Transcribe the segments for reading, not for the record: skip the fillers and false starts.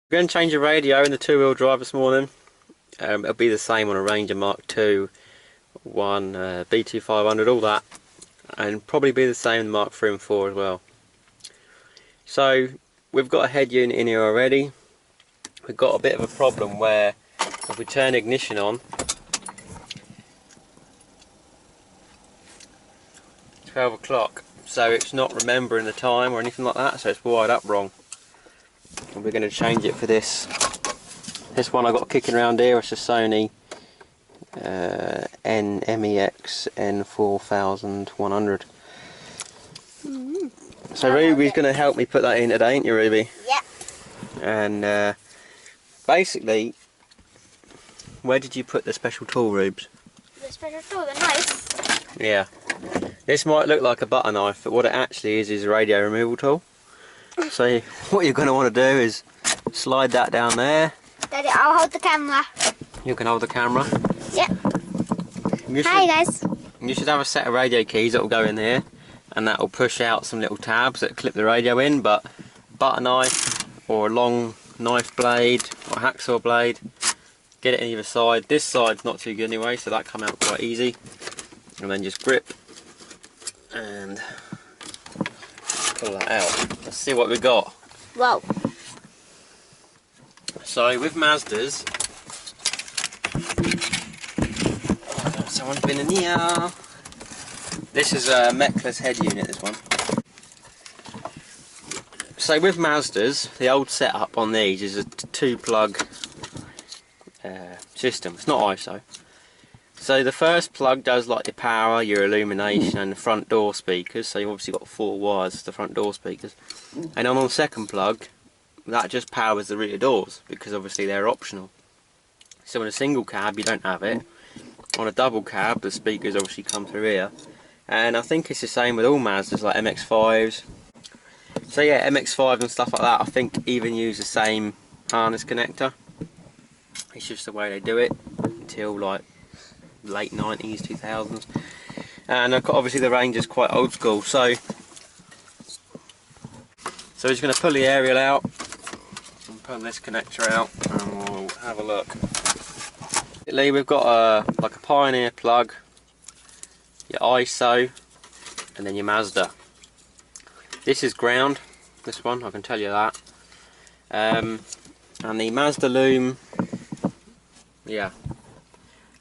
We're going to change the radio in the two-wheel drive this morning. It'll be the same on a Ranger Mark II, one B2500, all that, and probably be the same in the Mark III and IV as well. So we've got a head unit in here already. We've got a bit of a problem where if we turn ignition on, 12 o'clock, so it's not remembering the time or anything like that, so it's wired up wrong. And we're going to change it for this. This one I got kicking around here, it's a Sony MEX N4100. So Ruby's going to help me put that in today, ain't you, Ruby? Yeah. And basically, where did you put the special tool, Rubes? The special tool, the knife? Yeah. This might look like a butter knife, but what it actually is a radio removal tool. So what you're going to want to do is slide that down there. Daddy, I'll hold the camera. You can hold the camera. Yep. Hi guys. You should have a set of radio keys that will go in here, and that will push out some little tabs that clip the radio in, but butter knife or a long knife blade or hacksaw blade, get it on either side. This side's not too good anyway, so that come out quite easy. And then just grip and pull that out. Let's see what we got. Whoa. So with Mazdas, someone's been in here. This is a mechless head unit, this one. So with Mazdas, the old setup on these is a two-plug system. It's not ISO. So the first plug does like your power, your illumination and the front door speakers. So you've obviously got 4 wires to the front door speakers. And on the second plug, that just powers the rear doors because obviously they're optional. So in a single cab you don't have it. On a double cab the speakers obviously come through here. And I think it's the same with all Mazdas, like MX-5s. So yeah, MX-5 and stuff like that I think even use the same harness connector. It's just the way they do it until like late 90s, 2000s. And obviously the Ranger's quite old school, so we're just going to pull the aerial out and pull this connector out and we'll have a look. We've got like a Pioneer plug, your ISO and then your Mazda. This is ground, this one, I can tell you that. And the Mazda loom, yeah,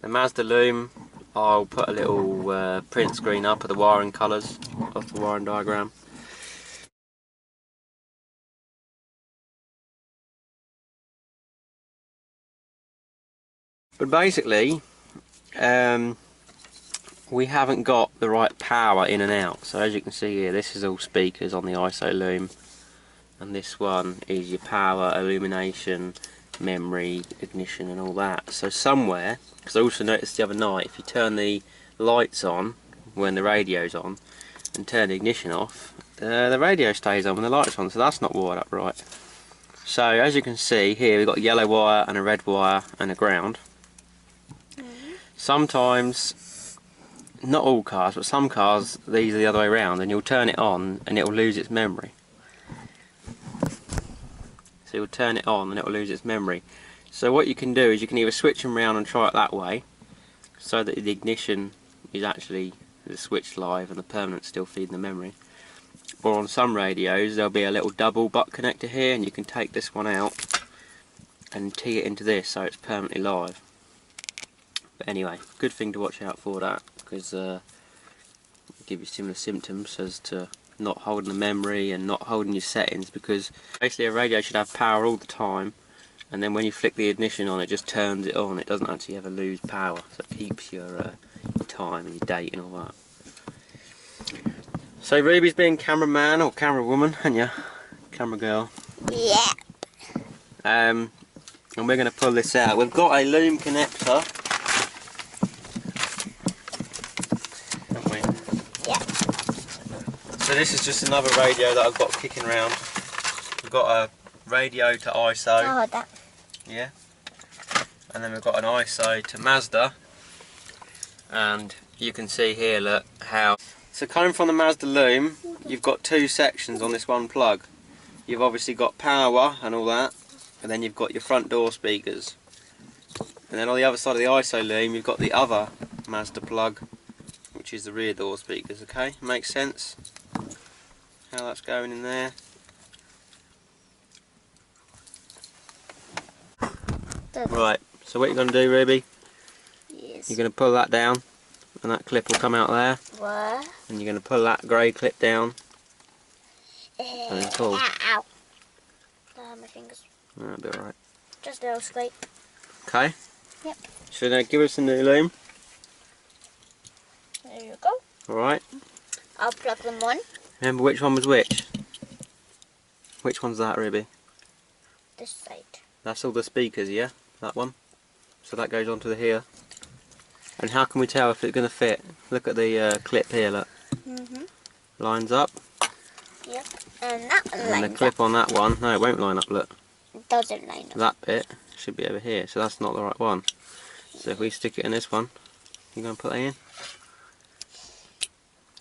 the Mazda loom, I'll put a little print screen up of the wiring colours of the wiring diagram. But basically, we haven't got the right power in and out. So as you can see here, this is all speakers on the ISO loom, and this one is your power, illumination, memory, ignition and all that. So somewhere, because I also noticed the other night, if you turn the lights on when the radio's on and turn the ignition off, the radio stays on when the lights are on, so that's not wired up right. So as you can see here, we've got a yellow wire and a red wire and a ground. Sometimes, not all cars, but some cars, these are the other way around, and you'll turn it on and it will lose its memory. So you'll turn it on and it will lose its memory. So what you can do is you can either switch them around and try it that way, so that the ignition is actually the switch live and the permanent's still feeding the memory. Or on some radios there'll be a little double butt connector here, and you can take this one out and tee it into this so it's permanently live. But anyway, good thing to watch out for that, because it'll give you similar symptoms as to not holding the memory and not holding your settings, because basically a radio should have power all the time, and then when you flick the ignition on it just turns it on. It doesn't actually ever lose power, so it keeps your time and your date and all that. So Ruby's being cameraman or camera woman, and you? Camera girl. Yeah. And we're going to pull this out. We've got a loom connector. So this is just another radio that I've got kicking around. We've got a radio to ISO. I'll hold that. Yeah. And then we've got an ISO to Mazda. And you can see here, look, how... So coming from the Mazda loom, you've got 2 sections on this one plug. You've obviously got power and all that, and then you've got your front door speakers. And then on the other side of the ISO loom you've got the other Mazda plug, which is the rear door speakers, okay? Makes sense how that's going in there. Right, so what you're going to do, Ruby, Yes. you're going to pull that down and that clip will come out there. What? And you're going to pull that grey clip down and then pull. Ow. My fingers. That'll be alright. Just a little scrape. Okay? Yep. So now give us a new loom. There you go. Alright. I'll plug them on. Remember which one was which? Which one's that, Ruby? This side. That's all the speakers, yeah? That one? So that goes onto the here. And how can we tell if it's going to fit? Look at the clip here, look. Lines up. Yep. And that one And lines the clip up. on that one, no, it won't line up, look. It doesn't line up. That bit should be over here, so that's not the right one. So if we stick it in this one, you're going to put that in?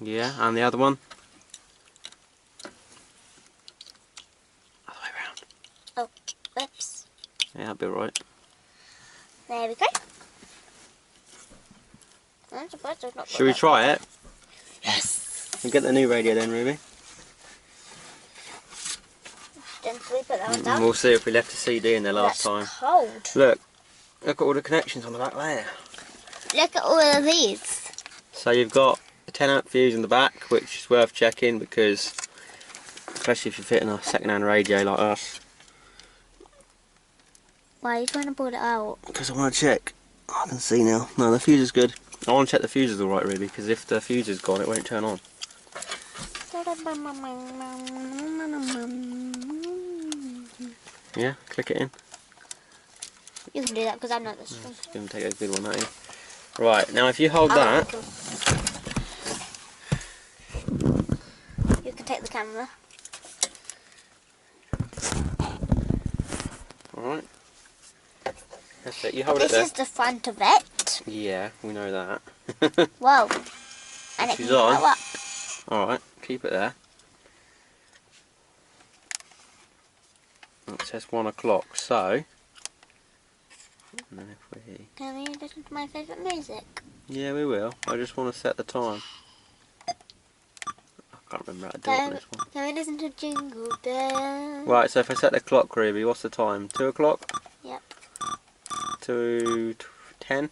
Yeah, and the other one? Other way around. Oh, whoops. Yeah, that'll be alright. There we go. I'm surprised I've not Should we got try it? Yes. We'll get the new radio then, Ruby. Gently put that one And down. we'll see if we left a CD in there last time. That's cold. Look at all the connections on the back there. Look at all of these. So you've got a 10 amp fuse in the back, which is worth checking because, especially if you're fitting a second-hand radio like us. Why are you trying to pull it out? Because I want to check. Oh, I can see now. No, the fuse is good. I want to check the fuse is alright, really, because if the fuse is gone, it won't turn on. Yeah, click it in. You can do that because I'm not this strong. It's going to take a good one, that is. Right, now if you hold Oh, that, you can take the camera. alright. That's it, you hold it This there. is the front of it. Yeah, we know that. Whoa. And it She's can go on. up. Alright, keep it there. It says 1 o'clock, so... And then if we... Can we listen to my favourite music? Yeah, we will. I just want to set the time. I can't remember how to do it on this one. Can we listen to Jingle Bells? Right, so if I set the clock, Ruby, what's the time? 2 o'clock? Yep. To 10?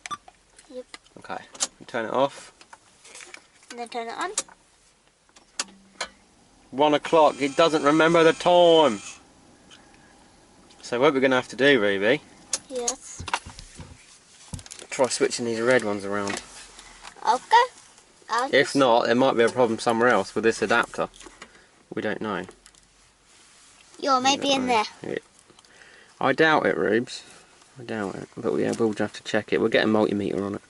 Yep. Okay, turn it off. And then turn it on. 1 o'clock, it doesn't remember the time! So what we're going to have to do, Ruby, Yes. try switching these red ones around. Okay. If not, there might be a problem somewhere else with this adapter. We don't know. You're maybe in there. I doubt it, Rubes. I doubt it. But yeah, we'll just have to check it. We'll get a multimeter on it.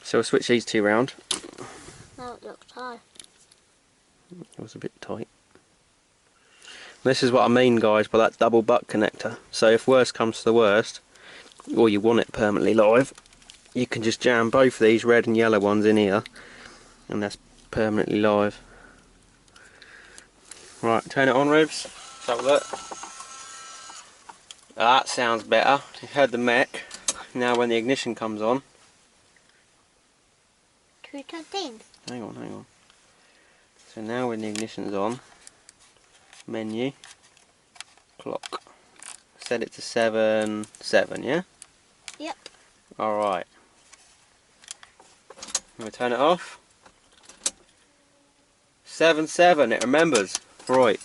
So we'll switch these two round. Oh, it looks high. It was a bit tight. This is what I mean, guys, by that double butt connector. So if worst comes to the worst, or you want it permanently live, you can just jam both of these red and yellow ones in here, and that's permanently live. Right, turn it on, Rubes. Let's have a look. That sounds better. You've heard the mech. Now when the ignition comes on. 213. Hang on. So now when the ignition's on, menu, clock. Set it to 7, yeah? Yep. Alright. We'll turn it off. 7, it remembers. Right.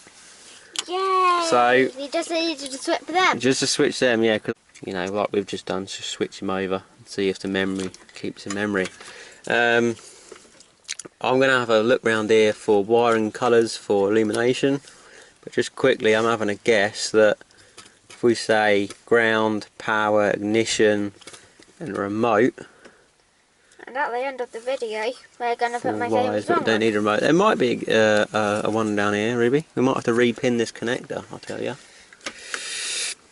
Yay! So- you just needed to switch them. Just to switch them, yeah, because, you know, like we've just done, just switch them over and see if the memory keeps the memory. I'm going to have a look round here for wiring colours for illumination, but just quickly I'm having a guess that if we say ground, power, ignition and remote, And at the end of the video, we're going to put my wires favourite that song don't on. need a remote. There might be a one down here, Ruby. We might have to repin this connector, I'll tell you.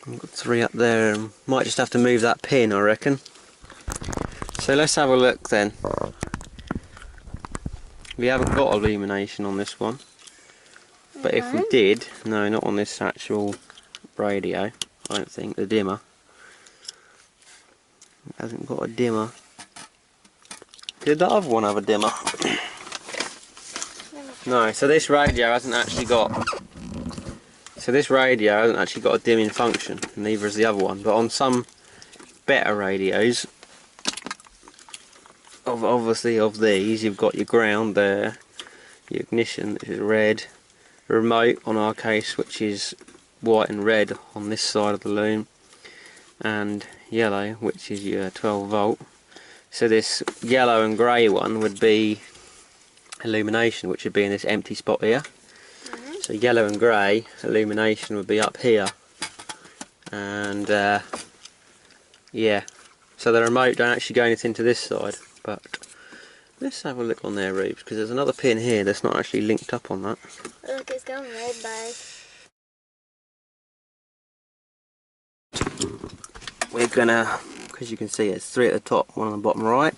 I've got 3 up there, and might just have to move that pin, I reckon. So let's have a look then. We haven't got illumination on this one, but if we did, no, not on this actual radio. I don't think, the dimmer. It hasn't got a dimmer. Did that other one have a dimmer? No, so this radio hasn't actually got a dimming function, neither has the other one. But on some better radios, obviously of these, you've got your ground there, your ignition, which is red, remote on our case, which is white and red on this side of the loom, and yellow, which is your 12 volt. So this yellow and grey one would be illumination, which would be in this empty spot here. So yellow and grey illumination would be up here, and yeah, so the remote don't actually go anything to this side. But let's have a look on there, Rubes, because there's another pin here that's not actually linked up on that. Look, it's going red, babe. We're gonna, because you can see it's 3 at the top, 1 on the bottom right,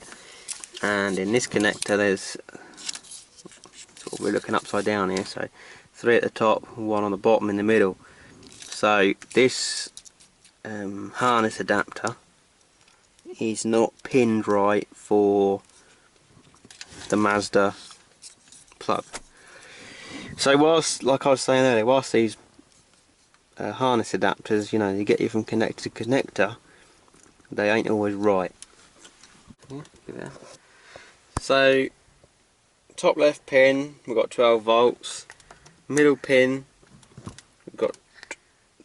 and in this connector there's, we're looking upside down here, so 3 at the top, 1 on the bottom in the middle. So this harness adapter is not pinned right for the Mazda plug. So whilst, like I was saying earlier, whilst these harness adapters, you know, you get you from connector to connector, they ain't always right. Yeah, so top left pin, we've got 12 volts. Middle pin, we've got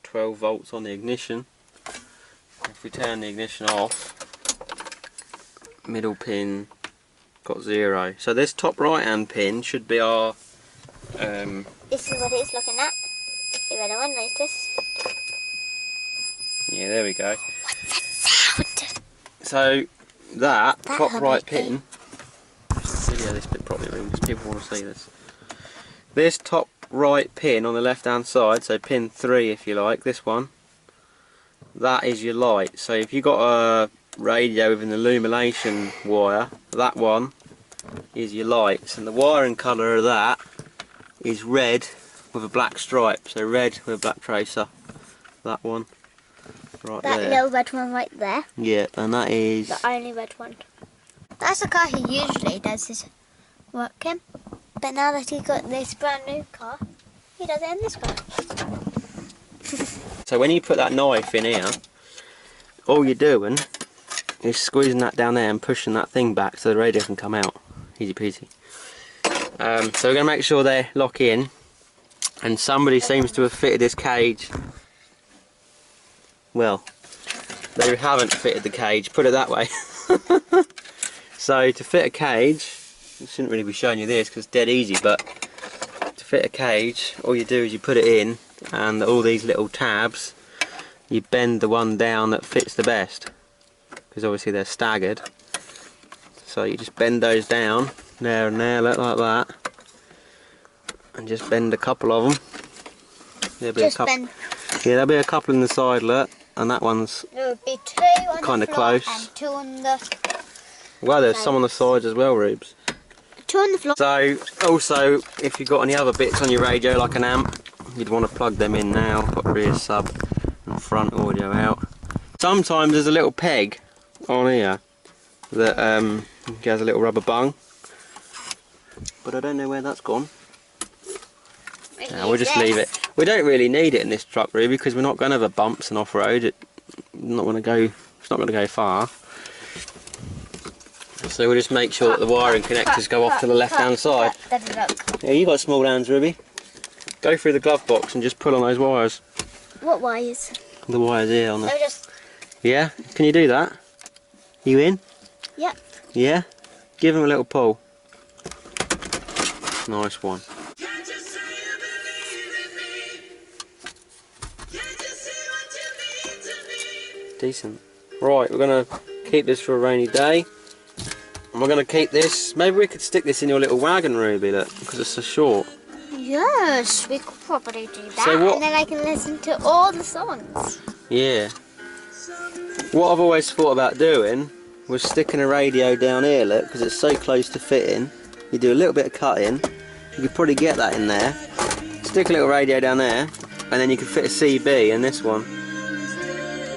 12 volts on the ignition. If we turn the ignition off, middle pin got 0. So this top right hand pin should be our this is what it's looking at. You better one notice. Yeah, there we go. What's that sound? So that top right pin. pin, video this bit properly because people want to see this. This top right pin on the left hand side, so pin 3 if you like, this one, that is your light. So if you got a radio with an illumination wire, that one is your lights, and the wiring colour of that is red with a black stripe, so red with a black tracer. That one right that there. little red one right there. Yeah, and that is The only red one. That's the car he usually does his work in, but now that he got this brand new car, he does it in this car. So when you put that knife in here, all you're doing is squeezing that down there and pushing that thing back so the radio can come out. Easy peasy. So we're going to make sure they lock in, and somebody seems to have fitted this cage. Well, they haven't fitted the cage, put it that way. So to fit a cage, I shouldn't really be showing you this because it's dead easy, but to fit a cage, all you do is you put it in, and all these little tabs, you bend the one down that fits the best, because obviously they're staggered. So you just bend those down, there and there, look like that, and just bend a couple of them. There'll be Just a couple. bend. Yeah, there'll be a couple in the side, look, and that one's There would be 2 on kinda the floor close. and 2 on the. well. There's some on the sides as well, Rubes. 2 on the floor. So also, if you've got any other bits on your radio, like an amp, you'd want to plug them in now. Got rear sub and front audio out. Sometimes there's a little peg on here that has a little rubber bung, but I don't know where that's gone. We'll just leave it. We don't really need it in this truck, really, because we're not going over bumps and off-road. It's not going to go far. So we'll just make sure that the wiring connectors go off to the left-hand side. Yeah, you got small hands, Ruby. Go through the glove box and just pull on those wires. What wires? The wires here on the. No, just. Yeah, can you do that? You in? Yep. Yeah. Give him a little pull. Nice one. Decent. Right, we're gonna keep this for a rainy day, and we're gonna keep this. Maybe we could stick this in your little wagon, Ruby, look, because it's so short. Yes, we could probably do that, So what- and then I can listen to all the songs. Yeah. What I've always thought about doing was sticking a radio down here, look, because it's so close to fitting. You do a little bit of cutting, you could probably get that in there. Stick a little radio down there, and then you could fit a CB in this one.